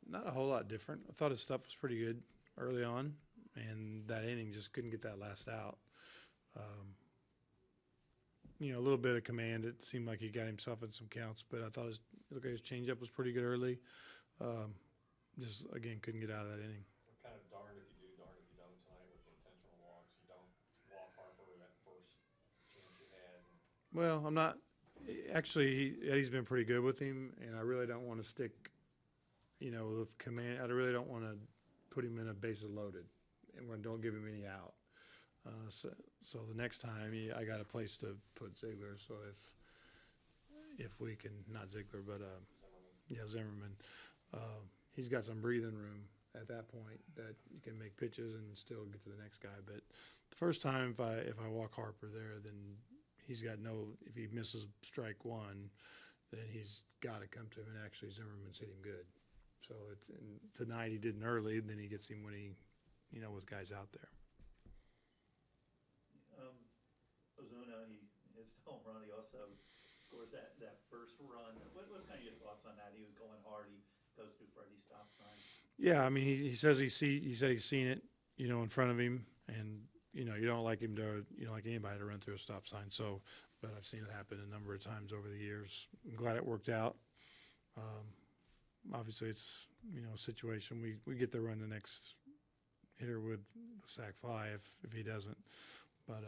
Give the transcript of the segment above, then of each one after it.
Not a whole lot different. I thought his stuff was pretty good early on, and that inning just couldn't get that last out. Um, a little bit of command. It seemed like he got himself in some counts, but I thought his changeup was pretty good early. Um, just again couldn't get out of that inning. What kind of darned if you do, darned if you don't tonight with the intentional walks? You don't walk Harper that first chance you had. Well, I'm not. Actually, Eddie's been pretty good with him, and I really don't want to stick, with command. I really don't want to put him in a bases loaded, and don't give him any out. So the next time I got a place to put Ziegler. So if we can, not Ziegler, but Zimmerman, he's got some breathing room at that point that you can make pitches and still get to the next guy. But the first time if I walk Harper there, then he's got if he misses strike one, then he's got to come to him, and actually Zimmerman's hit him good. So tonight he didn't early, then he gets him when he, with guys out there. Ozuna, his home run, he also scores that first run. What's kind of your thoughts on that? He was going hard. He goes through Freddie's stop sign. Yeah, I mean, he says he said he's seen it, in front of him, and you don't like him to, you don't like anybody to run through a stop sign. So, but I've seen it happen a number of times over the years. I'm glad it worked out. Obviously, it's a situation we get to run the next hitter with the sac fly if he doesn't, but.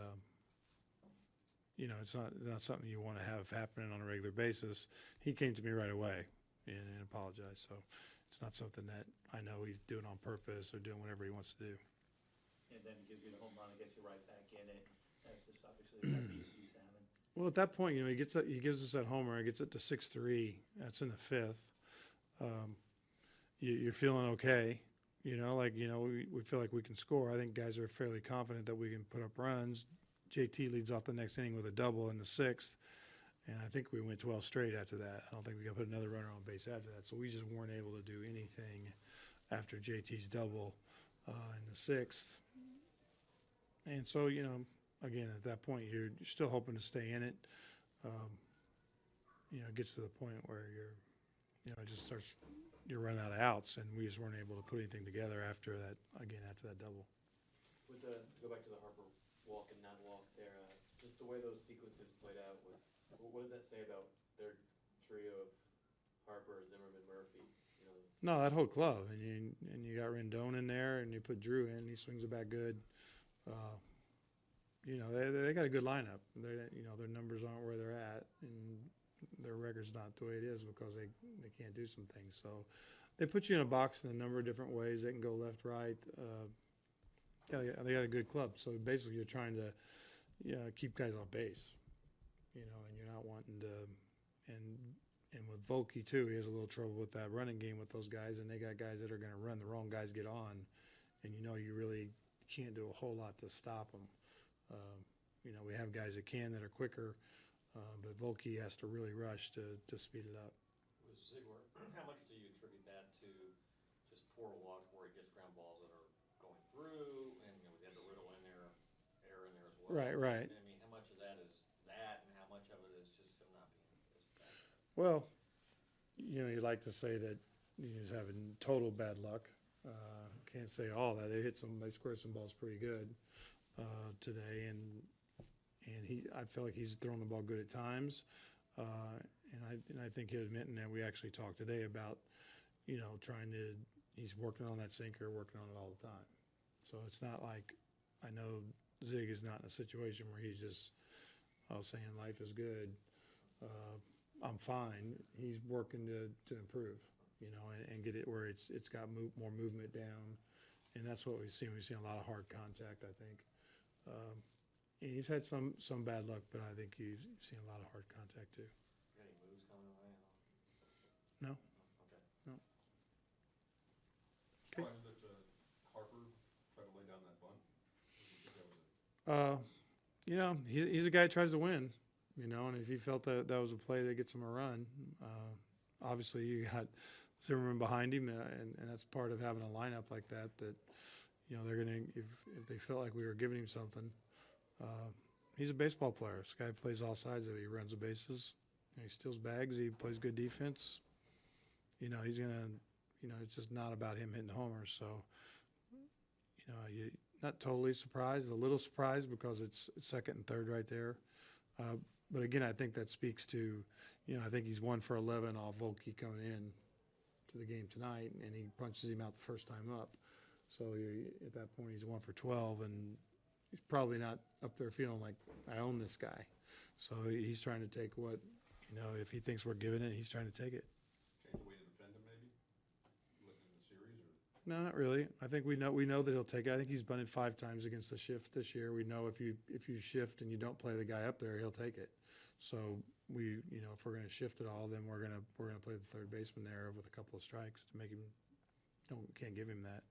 It's not something you want to have happening on a regular basis. He came to me right away and apologized. So it's not something that I know he's doing on purpose or doing whatever he wants to do. And then he gives you the home run and gets you right back in it. That's just obviously that he's having. Well, at that point, he gives us that homer. He gets it to 6-3. That's in the fifth. You're feeling okay. We feel like we can score. I think guys are fairly confident that we can put up runs. JT leads off the next inning with a double in the sixth, and I think we went 12 straight after that. I don't think we got to put another runner on base after that, so we just weren't able to do anything after JT's double in the sixth. And so, again, at that point, you're still hoping to stay in it. It gets to the point where it just starts, you're running out of outs, and we just weren't able to put anything together after that double. Go back to the Harper walk and not walk there, just the way those sequences played out what does that say about their trio of Harper, Zimmerman, Murphy? No, that whole club, and you got Rendon in there, and you put Drew in. He swings it back good. They got a good lineup. Their numbers aren't where they're at, and their record's not the way it is because they can't do some things. So they put you in a box in a number of different ways. They can go left, right. They got a good club. So basically, you're trying to keep guys off base, and you're not wanting to. And with Volquez too, he has a little trouble with that running game with those guys, and they got guys that are going to run. The wrong guys get on, and you really can't do a whole lot to stop them. We have guys that are quicker, but Volquez has to really rush to speed it up. With Ziegler, how much do you attribute that to just poor luck where he gets ground balls that are going through, and we had the Riddle in there, error in there as well. Right. I mean, how much of that is that, and how much of it is just him not being as bad? Well, you like to say that he's having total bad luck. Can't say all that. They squared some balls pretty good today, and I feel like he's throwing the ball good at times. And I think he's admitting that we actually talked today about, he's working on that sinker, working on it all the time. So it's not like, I know Zig is not in a situation where he's just, saying life is good. I'm fine. He's working to improve, and get it where it's got more movement down. And that's what we've seen. We've seen a lot of hard contact, I think. And he's had some bad luck, but I think you've seen a lot of hard contact too. Got any moves coming away at all? No. Okay. No. Why is it Harper tried to lay down that bunt? He's a guy that tries to win, and if he felt that was a play that gets him a run, obviously you got Zimmerman behind him, and that's part of having a lineup like that, they're going to, if they felt like we were giving him something, he's a baseball player. This guy plays all sides of it. He runs the bases, he steals bags, he plays good defense. He's You know, it's just not about him hitting homers. So, you know, you not totally surprised, a little surprised because it's second and third right there. But again, I think that speaks to, you know, I think he's 1 for 11 off Volquez coming in to the game tonight, and he punches him out the first time up. So at that point, he's 1 for 12, and he's probably not up there feeling like I own this guy. So he's trying to take what, you know, if he thinks we're giving it, he's trying to take it. Change the way to defend him, maybe? Within the series, or? No, not really. I think we know that he'll take it. I think he's bunted 5 times against the shift this year. We know if you shift and you don't play the guy up there, he'll take it. So we, you know, if we're going to shift it all, then we're going to play the third baseman there with a couple of strikes to make him. Can't give him that.